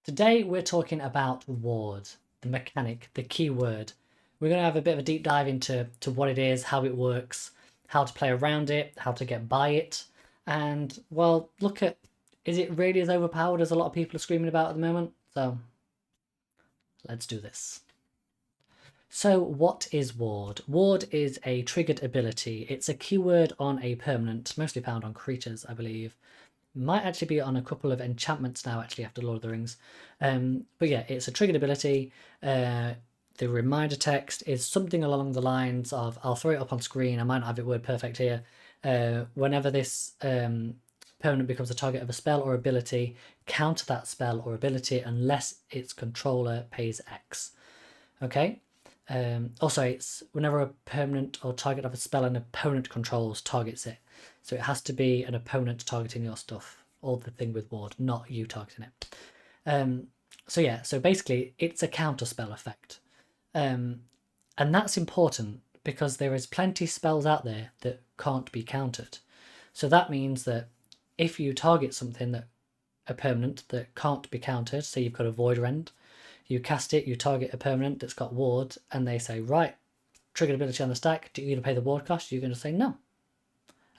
Today we're talking about ward, the mechanic, the keyword. We're going to have a bit of a deep dive into what it is, how it works, how to play around it, how to get by it, and well, look at, is it really as overpowered as a lot of people are screaming about at the moment? So let's do this. So what is ward? Ward is a triggered ability. It's a keyword on a permanent, mostly found on creatures, I believe. Might actually be on a couple of enchantments now, actually, after Lord of the Rings. But yeah, it's a triggered ability. The reminder text is something along the lines of, I'll throw it up on screen, I might not have it word perfect here. Whenever this permanent becomes a target of a spell or ability, counter that spell or ability unless its controller pays X. Okay? Also, it's whenever a permanent or target of a spell an opponent controls targets it. So it has to be an opponent targeting your stuff, or the thing with ward, not you targeting it. So yeah, so basically it's a counter spell effect. And that's important because there is plenty spells out there that can't be countered. So that means that if you target something that a permanent that can't be countered, say you've got a void rend, you cast it, you target a permanent that's got ward, and they say, right, triggered ability on the stack, do you going to pay the ward cost? You're going to say no.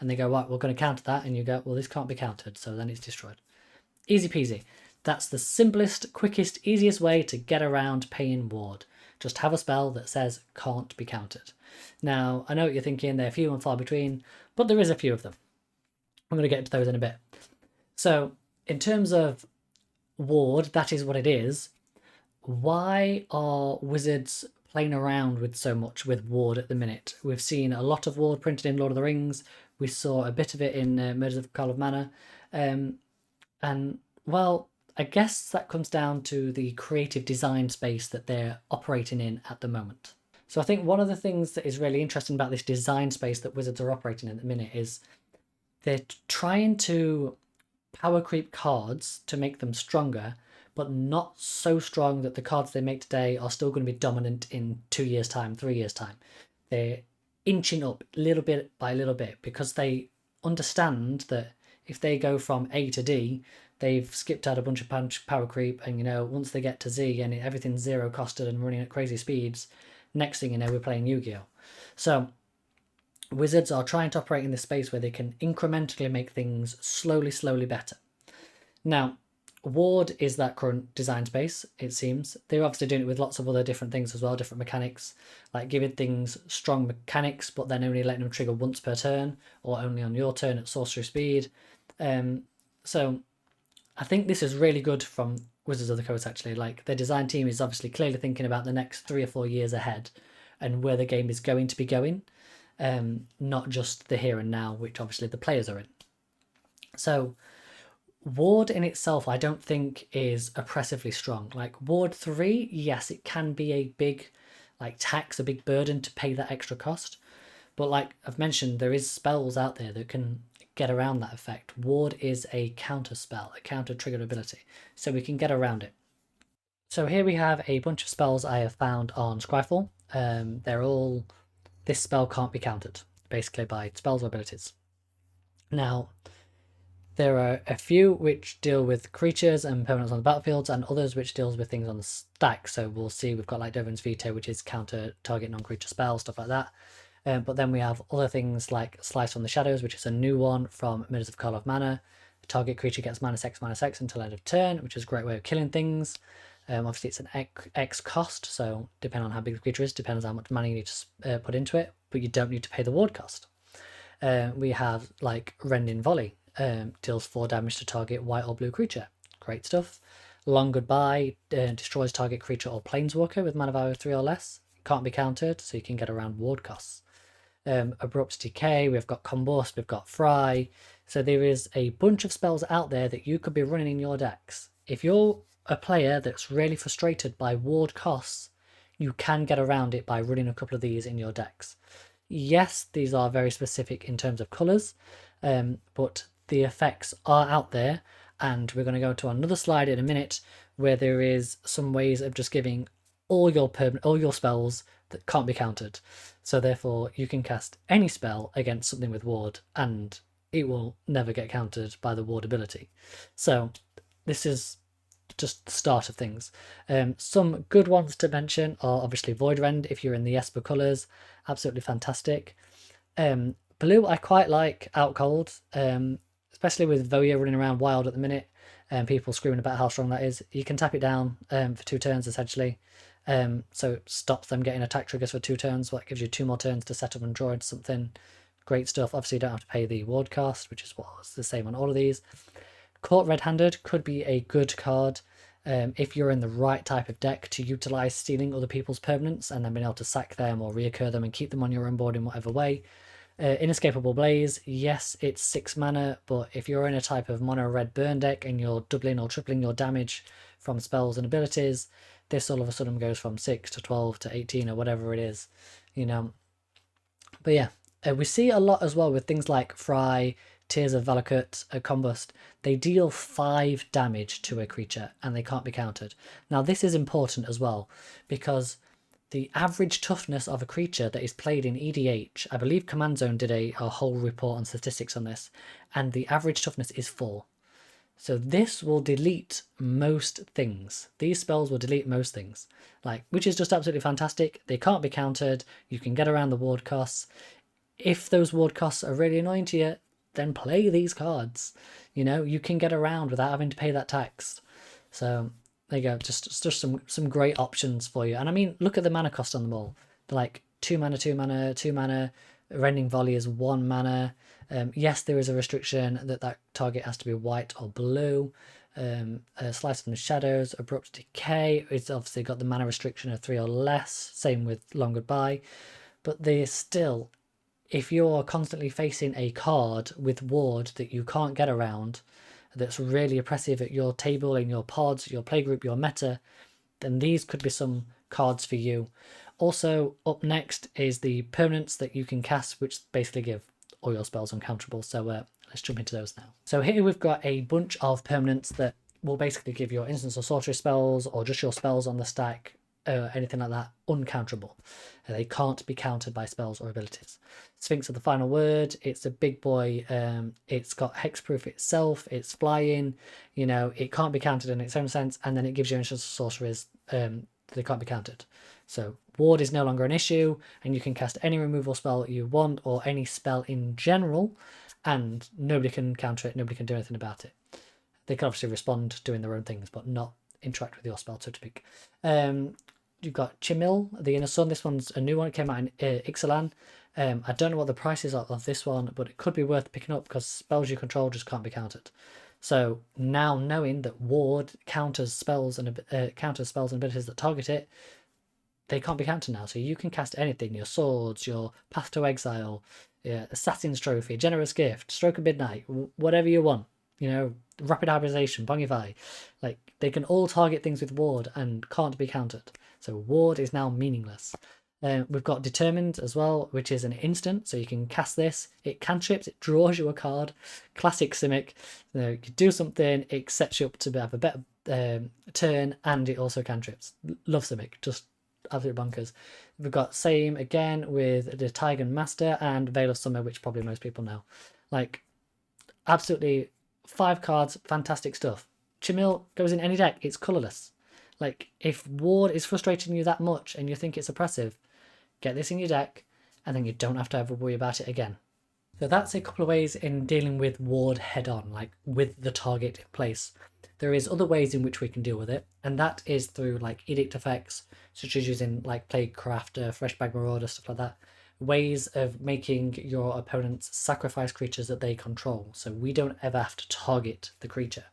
And they go, right, we're going to counter that, and you go, well, this can't be countered, so then it's destroyed. Easy peasy. That's the simplest, quickest, easiest way to get around paying ward. Just have a spell that says can't be countered. Now, I know what you're thinking, they're few and far between, but there is a few of them. I'm going to get into those in a bit. So, in terms of ward, that is what it is. Why are wizards playing around with so much with ward at the minute? We've seen a lot of ward printed in Lord of the Rings. We saw a bit of it in Murders of Carl of Manor. And, well, I guess that comes down to the creative design space that they're operating in at the moment. So I think one of the things that is really interesting about this design space that wizards are operating in at the minute is they're trying to power creep cards to make them stronger, but not so strong that the cards they make today are still going to be dominant in 2 years' time, 3 years' time. They're inching up little bit by little bit because they understand that if they go from A to D, they've skipped out a bunch of power creep, and once they get to Z and everything's zero costed and running at crazy speeds, next thing you know, we're playing Yu-Gi-Oh! So wizards are trying to operate in this space where they can incrementally make things slowly better. Now, ward is that current design space, it seems. They're obviously doing it with lots of other different things as well, different mechanics, like giving things strong mechanics, but then only letting them trigger once per turn, or only on your turn at sorcery speed. So I think this is really good from Wizards of the Coast, actually. Like, their design team is obviously clearly thinking about the next 3 or 4 years ahead and where the game is going to be going, not just the here and now, which obviously the players are in. So ward in itself, I don't think is oppressively strong. Like ward 3, yes, it can be a big tax, a big burden to pay that extra cost. But like I've mentioned, there is spells out there that can get around that effect. Ward is a counter spell, a counter trigger ability, so we can get around it. So here we have a bunch of spells I have found on Scryfall. They're all, this spell can't be countered, basically, by spells or abilities. Now, there are a few which deal with creatures and permanents on the battlefields, and others which deals with things on the stack. So we'll see, we've got like Dovin's Veto, which is counter target non-creature spells, stuff like that. But then we have other things like Slice from the Shadows, which is a new one from Murders of Carl of Manor. Target creature gets -X until end of turn, which is a great way of killing things. Obviously, it's an X cost, so depending on how big the creature is, depends on how much money you need to put into it, but you don't need to pay the ward cost. We have like Rending Volley, deals 4 damage to target white or blue creature. Great stuff. Long Goodbye destroys target creature or planeswalker with mana value of 3 or less. Can't be countered, so you can get around ward costs. Abrupt Decay, we've got Combust, we've got Fry. So there is a bunch of spells out there that you could be running in your decks. If you're a player that's really frustrated by ward costs, you can get around it by running a couple of these in your decks. Yes, these are very specific in terms of colours, but the effects are out there, and we're going to go to another slide in a minute where there is some ways of just giving all your spells that can't be countered. So therefore, you can cast any spell against something with ward, and it will never get countered by the ward ability. So this is just the start of things. Some good ones to mention are obviously Void Rend if you're in the Esper colours, absolutely fantastic. Blue I quite like out cold, especially with Voya running around wild at the minute and people screaming about how strong that is. You can tap it down for 2 turns essentially. So it stops them getting attack triggers for 2 turns. What gives you 2 more turns to set up and draw into something. Great stuff. Obviously you don't have to pay the ward cost, which is what's the same on all of these. Caught red-handed could be a good card if you're in the right type of deck to utilize stealing other people's permanents and then being able to sack them or reoccur them and keep them on your own board in whatever way. Inescapable Blaze, yes, it's 6 mana, but if you're in a type of mono red burn deck and you're doubling or tripling your damage from spells and abilities, this all of a sudden goes from 6 to 12 to 18 or whatever it is, you know. But yeah, we see a lot as well with things like Fry, Tears of Valakut, Combust. They deal 5 damage to a creature and they can't be countered. Now this is important as well because the average toughness of a creature that is played in EDH, I believe Command Zone did a whole report on statistics on this, and the average toughness is 4. So this will delete most things. These spells will delete most things, which is just absolutely fantastic. They can't be countered. You can get around the ward costs. If those ward costs are really annoying to you, then play these cards. You know, you can get around without having to pay that tax. So there you go, just some great options for you. And I mean, look at the mana cost on them all. They're like 2 mana, 2 mana, 2 mana. Rending Volley is 1 mana. Yes, there is a restriction that target has to be white or blue. Slice from the Shadows, Abrupt Decay. It's obviously got the mana restriction of 3 or less. Same with Long Goodbye. But they still, if you're constantly facing a card with ward that you can't get around, that's really oppressive at your table, in your pods, your playgroup, your meta, then these could be some cards for you. Also, up next is the permanents that you can cast, which basically give all your spells uncounterable. So let's jump into those now. So here we've got a bunch of permanents that will basically give your instance or sorcery spells or just your spells on the stack, anything like that, uncounterable. They can't be countered by spells or abilities. Sphinx of the Final Word, it's a big boy. It's got hexproof itself, it's flying, you know, it can't be countered in its own sense, and then it gives you instance or sorceries they can't be countered. So ward is no longer an issue, and you can cast any removal spell you want or any spell in general, and nobody can counter it, nobody can do anything about it. They can obviously respond doing their own things, but not interact with your spell, so to speak. You've got Chimil, the Inner Sun. This one's a new one. It came out in Ixalan. I don't know what the price is of this one, but it could be worth picking up because spells you control just can't be countered. So now knowing that ward counters spells and abilities that target it, they can't be countered now. So you can cast anything: your swords, your Path to Exile, Assassin's Trophy, Generous Gift, Stroke of Midnight, whatever you want. You know, Rapid Hybridization, Pongify. Like, they can all target things with ward and can't be countered. So ward is now meaningless. We've got Determined as well, which is an instant, so you can cast this. It cantrips, it draws you a card. Classic Simic. You do something, it sets you up to have a better turn, and it also cantrips. Love Simic, just absolute bonkers. We've got same again with the Tigan Master and Veil of Summer, which probably most people know. Like, absolutely 5 cards, fantastic stuff. Chimil goes in any deck, it's colourless. Like, if ward is frustrating you that much and you think it's oppressive, get this in your deck and then you don't have to ever worry about it again. So that's a couple of ways in dealing with ward head on, like with the target in place. There is other ways in which we can deal with it, and that is through like edict effects, such as using like Plaguecraft, Fresh Bag Marauder, stuff like that. Ways of making your opponents sacrifice creatures that they control, so we don't ever have to target the creature.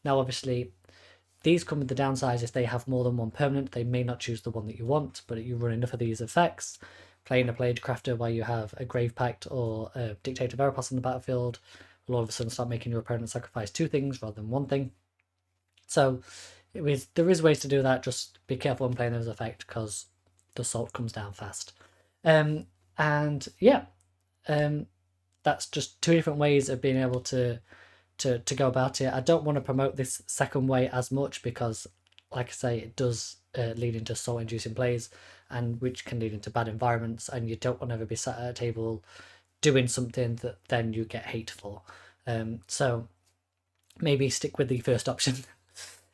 Now obviously these come with the downsides. If they have more than one permanent, they may not choose the one that you want, but you run enough of these effects, playing a Plaguecrafter where you have a Grave Pact or a Dictator of Erebos on the battlefield will all of a sudden start making your opponent sacrifice 2 things rather than 1 thing. So there is ways to do that, just be careful when playing those effects because the salt comes down fast. And yeah, that's just 2 different ways of being able to go about it. I don't want to promote this second way as much because, like I say, it does lead into salt-inducing plays, and which can lead into bad environments, and you don't want to ever be sat at a table doing something that then you get hate for. So maybe stick with the first option.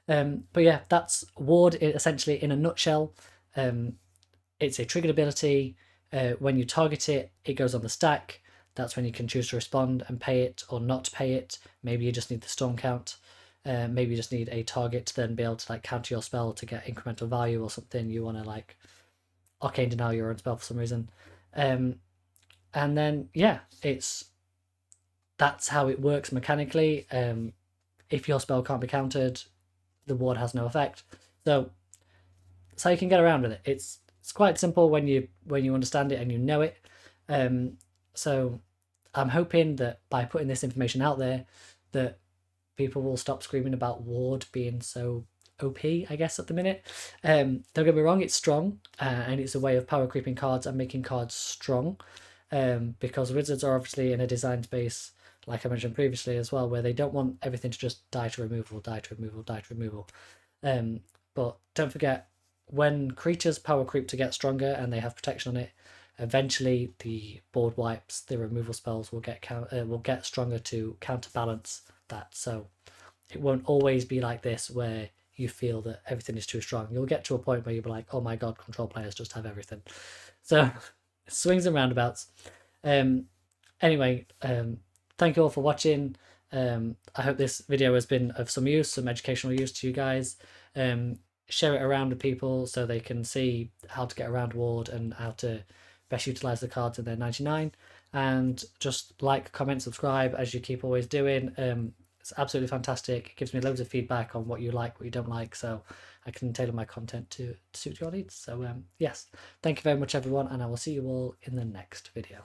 But yeah, that's Ward essentially in a nutshell. It's a triggered ability. When you target it, it goes on the stack. That's when you can choose to respond and pay it or not pay it. Maybe you just need the storm count. Maybe you just need a target to then be able to like counter your spell to get incremental value or something. You want to like arcane denial your own spell for some reason. And then yeah, that's how it works mechanically. If your spell can't be countered, the ward has no effect. So you can get around with it. It's quite simple when you understand it and you know it. So I'm hoping that by putting this information out there, that people will stop screaming about ward being so OP, I guess, at the minute. Don't get me wrong, it's strong, and it's a way of power creeping cards and making cards strong. Because wizards are obviously in a design space, like I mentioned previously as well, where they don't want everything to just die to removal, die to removal, die to removal. But don't forget, when creatures power creep to get stronger and they have protection on it, eventually the board wipes, the removal spells will get stronger to counterbalance that. So it won't always be like this where you feel that everything is too strong. You'll get to a point where you'll be like, oh my god, control players just have everything. So swings and roundabouts. Anyway, thank you all for watching. I hope this video has been of some use, some educational use to you guys. Share it around with people so they can see how to get around ward and how to best utilize the cards in their 99. And just like, comment, subscribe as you keep always doing. It's absolutely fantastic. It gives me loads of feedback on what you like, what you don't like, so I can tailor my content to suit your needs. So yes, thank you very much everyone, and I will see you all in the next video.